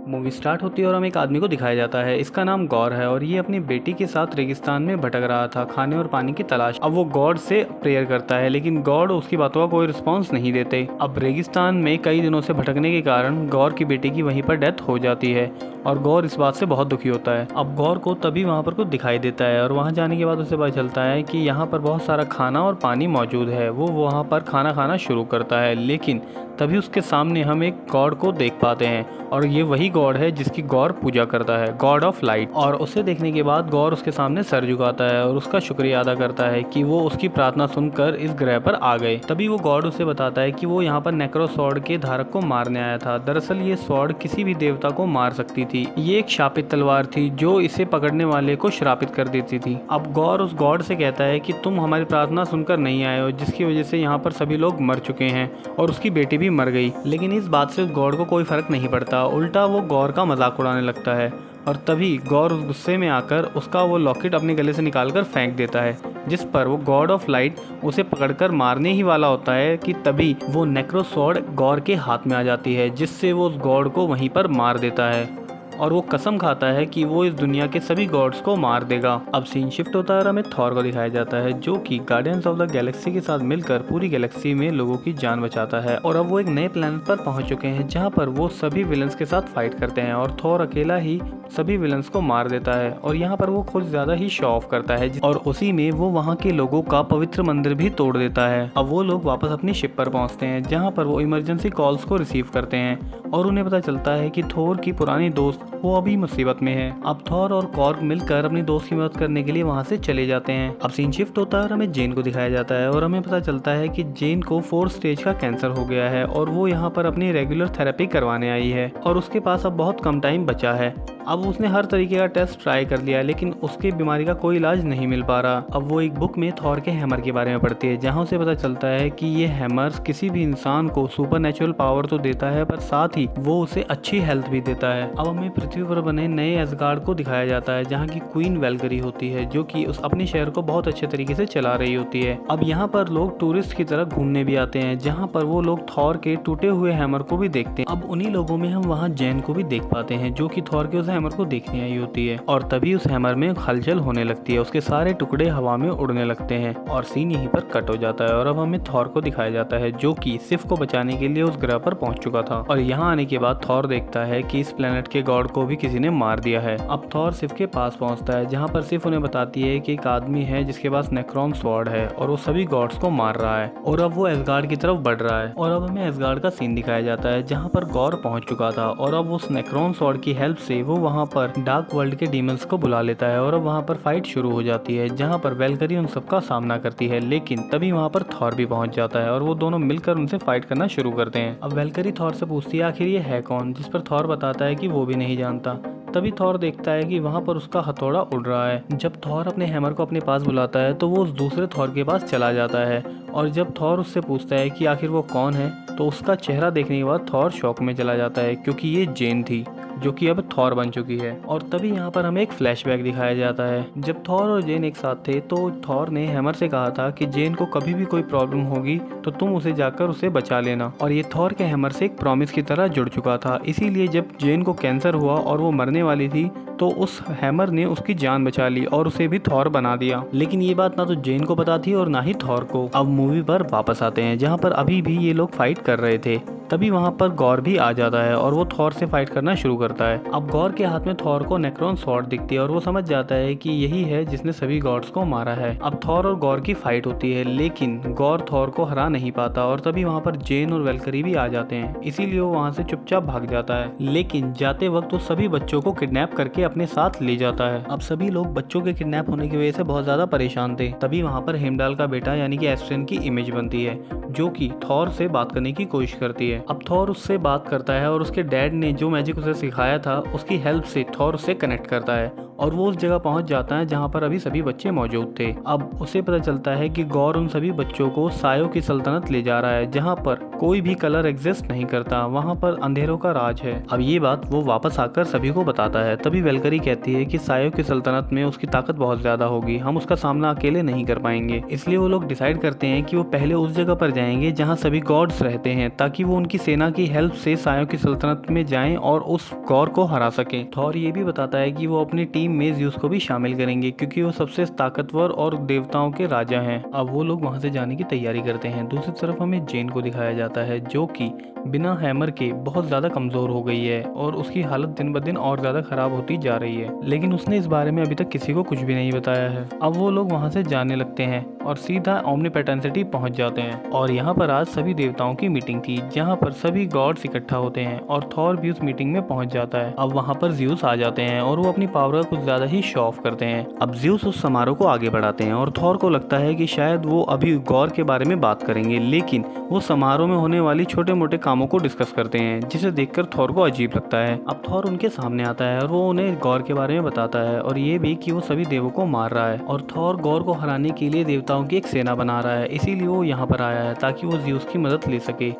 Movie start होती है और हमें एक आदमी को दिखाया जाता है। इसका नाम गौर है और ये अपनी बेटी के साथ रेगिस्तान में भटक रहा था खाने और पानी की तलाश। अब वो गॉड से प्रेयर करता है लेकिन गॉड उसकी बातों का कोई रिस्पॉन्स नहीं देते। अब रेगिस्तान में कई दिनों से भटकने के कारण गौर की बेटी की वहीं पर डेथ हो जाती है और गौर इस बात से बहुत दुखी होता है। अब गौर को तभी वहाँ पर कुछ दिखाई देता है और वहाँ जाने के बाद उसे पता चलता है कि यहाँ पर बहुत सारा खाना और पानी मौजूद है। वो वहाँ पर खाना खाना शुरू करता है लेकिन तभी उसके सामने हम एक गॉड को देख पाते हैं और ये वही गॉड है जिसकी गौर पूजा करता है, गॉड ऑफ लाइट। और उसे देखने के बाद गौर उसके सामने सर झुकाता है और उसका शुक्रिया अदा करता है कि वो उसकी प्रार्थना सुनकर इस ग्रह पर आ गए। तभी वो गॉड उसे बताता है कि वो यहाँ पर नेक्रो स्वॉर्ड के धारक को मारने आया था। दरअसल ये स्वॉर्ड किसी भी देवता को मार सकती थी। ये एक शापित तलवार थी जो इसे पकड़ने वाले को श्रापित कर देती थी। अब गौर उस गॉड से कहता है कि तुम हमारी प्रार्थना सुनकर नहीं आए हो, जिसकी वजह से यहाँ पर सभी लोग मर चुके हैं और उसकी बेटी भी मर गई। लेकिन इस बात से उस गॉड को कोई फर्क नहीं पड़ता, उल्टा वो गौर का मजाक उड़ाने लगता है। और तभी गौर उस गुस्से में आकर उसका वो लॉकेट अपने गले से निकालकर फेंक देता है, जिस पर वो गॉड ऑफ लाइट उसे पकड़कर मारने ही वाला होता है कि तभी वो नेक्रो स्वॉर्ड गौर के हाथ में आ जाती है, जिससे वो उस गॉड को वहीं पर मार देता है और वो कसम खाता है कि वो इस दुनिया के सभी गॉड्स को मार देगा। अब सीन शिफ्ट होता है और हमें थॉर को दिखाया जाता है जो कि गार्डियंस ऑफ द गैलेक्सी के साथ मिलकर पूरी गैलेक्सी में लोगों की जान बचाता है। और अब वो एक नए प्लेनेट पर पहुंच चुके हैं जहां पर वो सभी विलन्स के साथ फाइट करते हैं और थॉर अकेला ही सभी विलन्स को मार देता है और यहाँ पर वो खुद ज्यादा ही शो ऑफ करता है और उसी में वो वहाँ के लोगों का पवित्र मंदिर भी तोड़ देता है। अब वो लोग वापस अपनी शिप पर पहुँचते हैं जहाँ पर वो इमरजेंसी कॉल्स को रिसीव करते हैं और उन्हें पता चलता है कि थोर की पुरानी दोस्त वो अभी मुसीबत में है। अब थॉर और कॉर्ग मिलकर अपनी दोस्त की मदद करने के लिए वहाँ से चले जाते हैं। अब सीन शिफ्ट होता है और हमें जेन को दिखाया जाता है और हमें पता चलता है कि जेन को 4th स्टेज का कैंसर हो गया है और वो यहाँ पर अपनी रेगुलर थेरेपी करवाने आई है और उसके पास अब बहुत कम टाइम बचा है। अब उसने हर तरीके का टेस्ट ट्राई कर लिया लेकिन उसकी बीमारी का कोई इलाज नहीं मिल पा रहा। अब वो एक बुक में थॉर के हैमर के बारे में पढ़ती है जहाँ उसे पता चलता है कि ये हैमर किसी भी इंसान को सुपर नेचुरल पावर तो देता है पर साथ ही वो उसे अच्छी हेल्थ भी देता है। अब हमें पृथ्वी पर बने नए एसगार्ड को दिखाया जाता है जहाँ की क्वीन वेलगरी होती है जो कि उस अपने शहर को बहुत अच्छे तरीके से चला रही होती है। अब यहाँ पर लोग टूरिस्ट की तरह घूमने भी आते हैं जहाँ पर वो लोग थॉर के टूटे हुए हैमर को भी देखते हैं। अब उन्हीं लोगों में हम वहाँ जैन को भी देख पाते हैं जो कि थॉर के उस हैमर को देखने आई होती है और तभी उस हैमर में हलचल होने लगती है, उसके सारे टुकड़े हवा में उड़ने लगते हैं और सीन यहीं पर कट हो जाता है। और अब हमें थॉर को दिखाया जाता है जो कि सिफ को बचाने के लिए उस ग्रह पर पहुंच चुका था और यहाँ आने के बाद थॉर देखता है कि इस प्लेनेट के गॉड को भी किसी ने मार दिया है। अब थॉर सिफ के पास पहुंचता है जहाँ पर सिफ उन्हें बताती है कि एक आदमी है जिसके पास नेक्रोन स्वॉर्ड है और वो सभी गॉड्स को मार रहा है और अब वो एसगार्ड की तरफ बढ़ रहा है। और अब हमें एसगार्ड का सीन दिखाया जाता है जहाँ पर गौर पहुंच चुका था और अब उस नेक्रोन स्वॉर्ड की हेल्प से वो वहाँ पर डार्क वर्ल्ड के डीमंस को बुला लेता है और अब वहाँ पर फाइट शुरू हो जाती है जहाँ पर वेलकरी उन सबका सामना करती है। लेकिन तभी वहाँ पर थॉर भी पहुँच जाता है और वो दोनों मिलकर उनसे फाइट करना शुरू करते हैं। अब वेलकरी थॉर से पूछती है आखिर ये है कौन, जिस पर थॉर बताता है कि वो भी नहीं जानता। तभी थॉर देखता है कि वहाँ पर उसका हथौड़ा उड़ रहा है। जब थॉर अपने हैमर को अपने पास बुलाता है तो वो उस दूसरे थॉर के पास चला जाता है और जब थॉर उससे पूछता है कि आखिर वो कौन है तो उसका चेहरा देखने के बाद थॉर शॉक में चला जाता है क्योंकि ये जेन थी जो कि अब थॉर बन चुकी है। और तभी यहाँ पर हमें एक फ्लैशबैक दिखाया जाता है। जब थॉर और जेन एक साथ थे तो थॉर ने हैमर से कहा था कि जेन को कभी भी कोई प्रॉब्लम होगी तो तुम उसे जाकर उसे बचा लेना और ये थॉर के हैमर से एक प्रॉमिस की तरह जुड़ चुका था। इसीलिए जब जेन को कैंसर हुआ और वो मरने वाली थी तो उस हैमर ने उसकी जान बचा ली और उसे भी थॉर बना दिया। लेकिन ये बात ना तो जेन को पता थी और ना ही थॉर को। अब मूवी पर वापस आते हैं जहाँ पर अभी भी ये लोग फाइट कर रहे थे। तभी वहाँ पर गौर भी आ जाता है और वो थॉर से फाइट करना शुरू करता है। अब गौर के हाथ में थॉर को नेक्रोन स्वॉर्ड दिखती है और वो समझ जाता है कि यही है जिसने सभी गॉड्स को मारा है। अब थॉर और गौर की फाइट होती है लेकिन गौर थॉर को हरा नहीं पाता और तभी वहाँ पर जेन और वेलकरी भी आ जाते हैं, इसीलिए वो वहाँ से चुपचाप भाग जाता है। लेकिन जाते वक्त वो सभी बच्चों को किडनैप करके अपने साथ ले जाता है। अब सभी लोग बच्चों के किडनैप होने की वजह से बहुत ज्यादा परेशान थे। तभी वहाँ पर हेमडाल का बेटा यानी कि एस्ट्रेन की इमेज बनती है जो कि थॉर से बात करने की कोशिश करती है। अब थॉर उससे बात करता है और उसके डैड ने जो मैजिक उसे सिखाया था उसकी हेल्प से थॉर उससे कनेक्ट करता है और वो उस जगह पहुंच जाता है जहां पर अभी सभी बच्चे मौजूद थे। अब उसे पता चलता है कि गौर उन सभी बच्चों को सायों की सल्तनत ले जा रहा है, जहां पर कोई भी कलर एग्जिस्ट नहीं करता, वहां पर अंधेरों का राज है। अब ये बात वो वापस आकर सभी को बताता है। तभी वेलकरी कहती है कि सायों की सल्तनत में उसकी ताकत बहुत ज्यादा होगी, हम उसका सामना अकेले नहीं कर पाएंगे। इसलिए वो लोग डिसाइड करते हैं कि वो पहले उस जगह पर जाएंगे जहाँ सभी गॉड्स रहते हैं, ताकि वो उनकी सेना की हेल्प से सायों की सल्तनत में जाएं और उस गौर को हरा सकें। थॉर ये भी बताता है कि वो अपनी टीम में ज़्यूस को भी शामिल करेंगे, क्योंकि वो सबसे ताकतवर और देवताओं के राजा हैं। अब वो लोग वहां से जाने की तैयारी करते हैं। दूसरी तरफ हमें जेन को दिखाया जाता है, जो कि बिना हैमर के बहुत ज़्यादा कमज़ोर हो गई है और उसकी हालत दिन ब दिन और ज़्यादा ख़राब होती जा रही है, लेकिन उसने इस बारे में अभी तक किसी को कुछ भी नहीं बताया है। अब वो लोग वहाँ से जाने लगते हैं और सीधा ओमनीपोटेंसिटी पहुँच जाते हैं। और यहाँ पर आज सभी देवताओं की मीटिंग थी, जहाँ पर सभी गॉड्स इकट्ठा होते हैं और थॉर भी उस मीटिंग में पहुँच जाता है। अब वहाँ पर ज़्यूस आ जाते हैं और वो अपनी पावर का कुछ ज़्यादा ही शो ऑफ करते हैं। अब ज़्यूस उस समारोह को आगे बढ़ाते हैं और थॉर को लगता है कि शायद वो अभी गौर के बारे में बात करेंगे, लेकिन वो समारोह में होने वाली छोटे मोटे कामों को डिस्कस करते हैं, जिसे देखकर थॉर को अजीब लगता है। अब थॉर उनके सामने आता है और वो उन्हें गौर के बारे में बताता है और ये भी कि वो सभी देवों को मार रहा है और थॉर गौर को हराने के लिए देवताओं की एक सेना बना रहा है, इसीलिए वो यहाँ पर आया है ताकि वो ज़्यूस की मदद ले सके।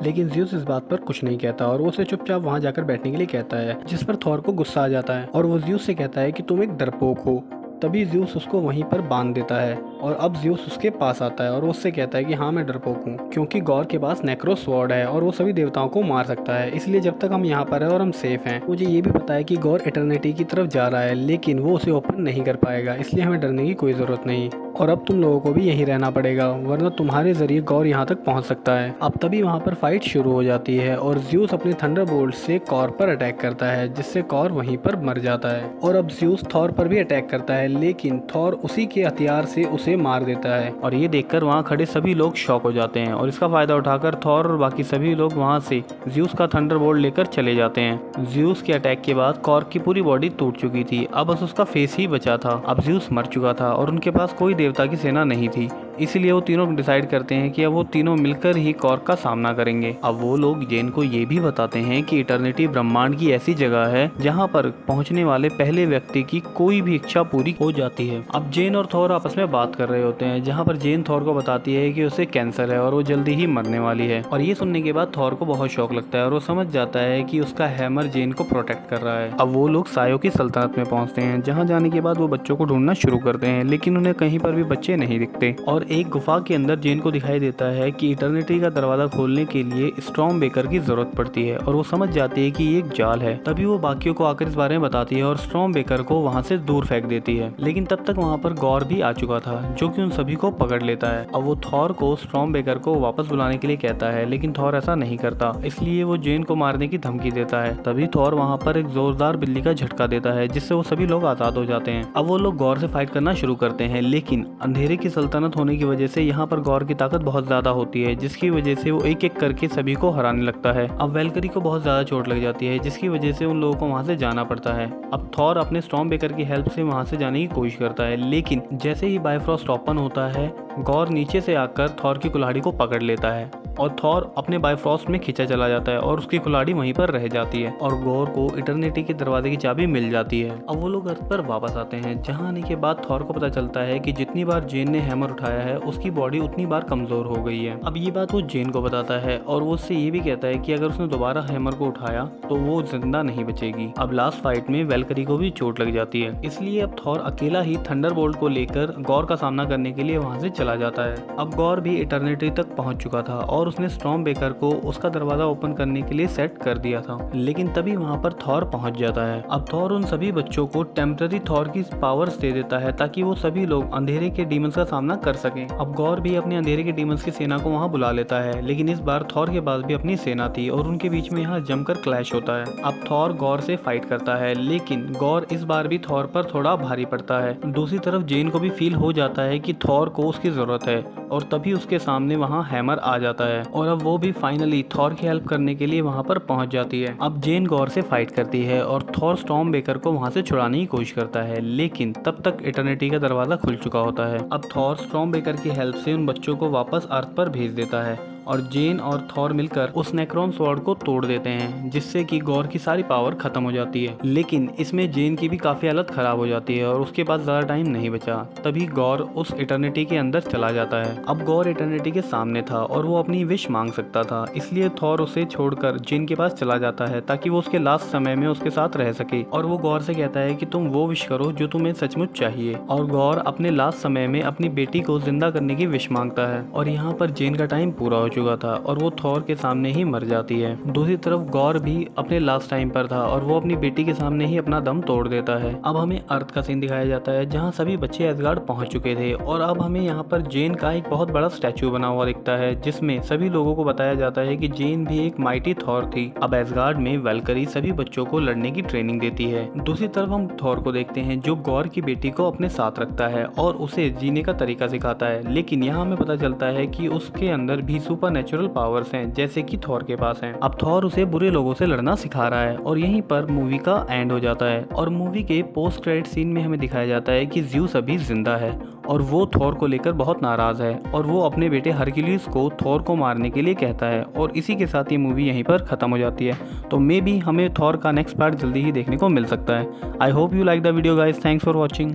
लेकिन ज़्यूस इस बात पर कुछ नहीं कहता और वो उसे चुपचाप वहां जाकर बैठने के लिए कहता है, जिस पर थॉर को गुस्सा आ जाता है और वो ज़्यूस से कहता है कि तुम एक डरपोक हो। तभी ज़्यूस उसको वहीं पर बांध देता है और अब ज़्यूस उसके पास आता है और वो उससे कहता है कि हाँ मैं डरपोक हूँ, क्योंकि गौर के पास नेक्रो स्वॉर्ड है और वो सभी देवताओं को मार सकता है, इसलिए जब तक हम यहाँ पर हैं और हम सेफ हैं। मुझे ये भी पता है कि गौर इटर्निटी की तरफ जा रहा है, लेकिन वो उसे ओपन नहीं कर पाएगा, इसलिए हमें डरने की कोई ज़रूरत नहीं और अब तुम लोगों को भी यहीं रहना पड़ेगा, वरना तुम्हारे जरिए गौर यहाँ तक पहुँच सकता है। अब तभी वहाँ पर फाइट शुरू हो जाती है और ज़्यूस अपने थंडरबोल्ट से कॉर पर अटैक करता है, जिससे कॉर वहीं पर मर जाता है। और अब ज़्यूस थॉर पर भी अटैक करता है, लेकिन थॉर उसी के हथियार से उसे मार देता है और ये देखकर वहाँ खड़े सभी लोग शॉक हो जाते हैं और इसका फायदा उठाकर थॉर और बाकी सभी लोग वहाँ से ज़्यूस का थंडरबोल्ट लेकर चले जाते हैं। ज़्यूस के अटैक के बाद कॉर की पूरी बॉडी टूट चुकी थी, अब बस उसका फेस ही बचा था। अब ज़्यूस मर चुका था और उनके पास कोई देवता की सेना नहीं थी, इसीलिए वो तीनों डिसाइड करते हैं कि अब वो तीनों मिलकर ही कॉर का सामना करेंगे। अब वो लोग जेन को ये भी बताते हैं कि इटर्निटी ब्रह्मांड की ऐसी जगह है जहाँ पर पहुँचने वाले पहले व्यक्ति की कोई भी इच्छा पूरी हो जाती है। अब जेन और थॉर आपस में बात कर रहे होते हैं, जहाँ पर जेन थॉर को बताती है कि उसे कैंसर है और वो जल्दी ही मरने वाली है। और ये सुनने के बाद थॉर को बहुत शौक लगता है और वो समझ जाता है कि उसका हैमर जेन को प्रोटेक्ट कर रहा है। अब वो लोग सायों की सल्तनत में पहुँचते हैं, जहाँ जाने के बाद वो बच्चों को ढूंढना शुरू करते हैं, लेकिन उन्हें कहीं पर भी बच्चे नहीं दिखते। और एक गुफा के अंदर जेन को दिखाई देता है कि इटर्निटी का दरवाजा खोलने के लिए स्टॉर्म बेकर की जरूरत पड़ती है और वो समझ जाती है कि ये एक जाल है। तभी वो बाकियों को आकर इस बारे में बताती है और स्टॉर्म बेकर को वहाँ से दूर फेंक देती है, लेकिन तब तक वहाँ पर गौर भी आ चुका था, जो कि उन सभी को पकड़ लेता है। अब वो थॉर को स्टॉर्म बेकर को वापस बुलाने के लिए कहता है, लेकिन थॉर ऐसा नहीं करता, इसलिए वो जेन को मारने की धमकी देता है। तभी थॉर वहाँ पर एक जोरदार बिल्ली का झटका देता है, जिससे वो सभी लोग आजाद हो जाते हैं। अब वो लोग गौर से फाइट करना शुरू करते हैं, लेकिन अंधेरे की सल्तनत होने की वजह से यहाँ पर गौर की ताकत बहुत ज्यादा होती है, जिसकी वजह से वो एक एक करके सभी को हराने लगता है। अब वेलकरी को बहुत ज्यादा चोट लग जाती है, जिसकी वजह से उन लोगों को वहाँ से जाना पड़ता है। अब थॉर अपने स्टॉर्म बेकर की हेल्प से वहाँ से जाने की कोशिश करता है, लेकिन जैसे ही बायफ्रॉस्ट ओपन होता है, गौर नीचे से आकर थॉर की कुल्हाड़ी को पकड़ लेता है और थॉर अपने बायफ्रॉस्ट में खींचा चला जाता है और उसकी कुल्हाड़ी वहीं पर रह जाती है और गौर को इटर्निटी के दरवाजे की चाबी मिल जाती है। अब वो लोग अर्थ पर वापस आते हैं, जहाँ आने के बाद थॉर को पता चलता है कि जितनी बार जेन ने हैमर उठाया है उसकी बॉडी उतनी बार कमजोर हो गई है। अब ये बात वो जेन को बताता है और वो उससे ये भी कहता है कि अगर उसने दोबारा हैमर को उठाया तो वो जिंदा नहीं बचेगी। अब लास्ट फाइट में वेलकरी को भी चोट लग जाती है, इसलिए अब थॉर अकेला ही थंडरबोल्ट को लेकर गौर का सामना करने के लिए वहाँ से चला जाता है। अब गौर भी इटर्निटी तक पहुँच चुका था और उसने स्टॉर्म बेकर को उसका दरवाजा ओपन करने के लिए सेट कर दिया था, लेकिन तभी वहाँ पर थॉर पहुँच जाता है। अब थॉर उन सभी बच्चों को टेम्पररी थॉर की पावर्स दे देता है ताकि वो सभी लोग अंधेरे के डीमंस का सामना कर सकें। अब गौर भी अपने अंधेरे के डीमंस की सेना को वहाँ बुला लेता है, लेकिन इस बार थॉर के पास भी अपनी सेना थी और उनके बीच में यहाँ जमकर क्लैश होता है। अब थॉर गौर से फाइट करता है, लेकिन गौर इस बार भी थॉर पर थोड़ा भारी पड़ता है। दूसरी तरफ जेन को भी फील हो जाता है कि थॉर को उसकी जरूरत है और तभी उसके सामने वहाँ हैमर आ जाता है और अब वो भी फाइनली थॉर की हेल्प करने के लिए वहाँ पर पहुँच जाती है। अब जेन गौर से फाइट करती है और थॉर स्टॉर्म बेकर को वहाँ से छुड़ाने की कोशिश करता है, लेकिन तब तक इटर्निटी का दरवाजा खुल चुका होता है। अब थॉर स्टॉर्म बेकर की हेल्प से उन बच्चों को वापस अर्थ पर भेज देता है और जेन और थॉर मिलकर उस नेक्रोन स्वॉर्ड को तोड़ देते हैं, जिससे कि गॉर की सारी पावर खत्म हो जाती है। लेकिन इसमें जेन की भी काफी हालत खराब हो जाती है और उसके पास ज्यादा टाइम नहीं बचा। तभी गॉर उस इटर्निटी के अंदर चला जाता है। अब गॉर इटर्निटी के सामने था और वो अपनी विश मांग सकता था, इसलिए थॉर उसे छोड़कर जेन के पास चला जाता है ताकि वो उसके लास्ट समय में उसके साथ रह सके। और वो गॉर से कहता है कि तुम वो विश करो जो तुम्हें सचमुच चाहिए। और गॉर अपने लास्ट समय में अपनी बेटी को जिंदा करने की विश मांगता है। और यहाँ पर जेन का टाइम पूरा हो चुका था और वो थॉर के सामने ही मर जाती है। दूसरी तरफ गॉर भी अपने लास्ट टाइम पर था और वो अपनी बेटी के सामने ही अपना दम तोड़ देता है। अब हमें अर्थ का सीन दिखाया जाता है जहाँ सभी बच्चे एसगार्ड पहुंच चुके थे और अब हमें यहाँ पर जेन का एक बहुत बड़ा स्टैचू बना हुआ दिखता है, जिसमें सभी लोगों को बताया जाता है कि जेन भी एक माइटी थॉर थी। अब एसगार्ड में वैल्करी सभी बच्चों को लड़ने की ट्रेनिंग देती है। दूसरी तरफ हम थॉर को देखते हैं जो गॉर की बेटी को अपने साथ रखता है और उसे जीने का तरीका सिखाता है। लेकिन यहाँ हमें पता चलता है कि उसके अंदर भी सुपर नेचुरल पावर्स हैं, जैसे कि थॉर के पास हैं। अब थॉर उसे बुरे लोगों से लड़ना सिखा रहा है और यहीं पर मूवी का एंड हो जाता है। और मूवी के पोस्ट क्रेडिट सीन में हमें दिखाया जाता है कि ज़्यूस अभी जिंदा है और वो थॉर को लेकर बहुत नाराज है और वो अपने बेटे हरक्यूलिस को थॉर को मारने के लिए कहता है। और इसी के साथ ये मूवी यहीं पर खत्म हो जाती है। तो मे बी हमें थॉर का नेक्स्ट पार्ट जल्दी ही देखने को मिल सकता है। I hope you like the video guys, thanks for watching.